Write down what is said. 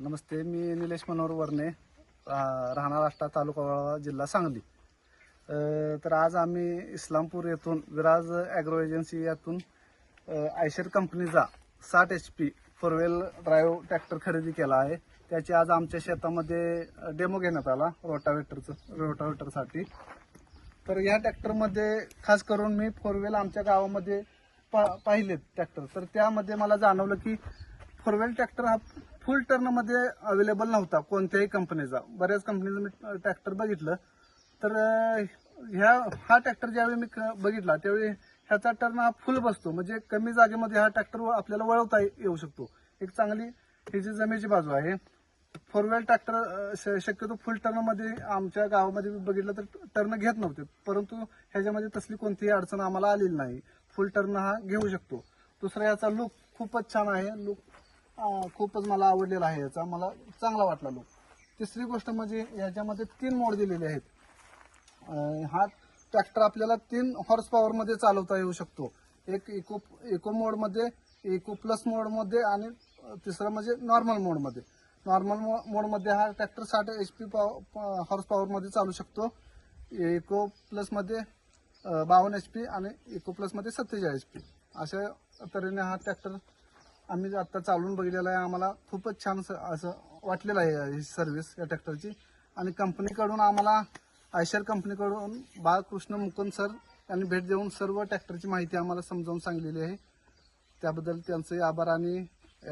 नमस्ते, मी निलेश मनोहर वर्णे, राहणार आष्टा, तालुका वाळवा, जिल्हा सांगली. तर आज आम्ही इस्लामपूर येथून विराज ॲग्रो एजन्सी यातून आयशर कंपनीचा 60 HP 4 व्हील ड्राईव्ह ट्रॅक्टर खरेदी केला आहे. त्याची आज आमच्या शेतामध्ये डेमो घेण्यात आला रोटावेटरसाठी. तर या ट्रॅक्टरमध्ये खास करून मी 4 व्हील आमच्या गावामध्ये पाहिलेत ट्रॅक्टर. तर त्यामध्ये मला जाणवलं की 4 व्हील ट्रॅक्टर हा फुल टर्नमध्ये अवेलेबल नव्हता कोणत्याही कंपनीचा. बऱ्याच कंपनीचं मी ट्रॅक्टर बघितलं. तर हा ट्रॅक्टर ज्यावेळी मी बघितला त्यावेळी ह्याचा टर्न हा फुल बसतो, म्हणजे कमी जागेमध्ये हा ट्रॅक्टर आपल्याला वळवता येऊ शकतो. एक चांगली ही जी जमेची बाजू आहे. 4 व्हील ट्रॅक्टर शक्यतो फुल टर्नमध्ये आमच्या गावामध्ये बघितलं तर टर्न घेत नव्हते, परंतु ह्याच्यामध्ये तसली कोणतीही अडचण आम्हाला आलेली नाही. फुल टर्न हा घेऊ शकतो. दुसरा याचा लुक खूपच छान आहे. लुक खूपच मला आवडलेला आहे, याचा मला चांगला वाटला लुक. तिसरी गोष्ट म्हणजे याच्यामध्ये 3 मोड दिलेले आहेत. हा ट्रॅक्टर आपल्याला 3 हॉर्स पॉवर मध्ये चालवता येऊ शकतो. एक इको मोड मध्ये, इको प्लस मोड मध्ये आणि तिसरा म्हणजे नॉर्मल मोड मध्ये. नॉर्मल मोड मध्ये हा ट्रॅक्टर 60 HP हॉर्स पॉवर मध्ये चालू शकतो. इको प्लस मध्ये 52 HP आणि इको प्लस मध्ये 47 HP. अशा तऱ्हेने हा ट्रॅक्टर आम्ही आता चालवून बघितलेला आहे. आम्हाला खूपच छान असं वाटलेलं आहे ही सर्व्हिस या ट्रॅक्टरची. आणि कंपनीकडून आम्हाला आयशर कंपनीकडून बाळकृष्ण मुकुंद सर यांनी भेट देऊन सर्व ट्रॅक्टरची माहिती आम्हाला समजावून सांगलेली आहे. त्याबद्दल त्यांचे आभार आणि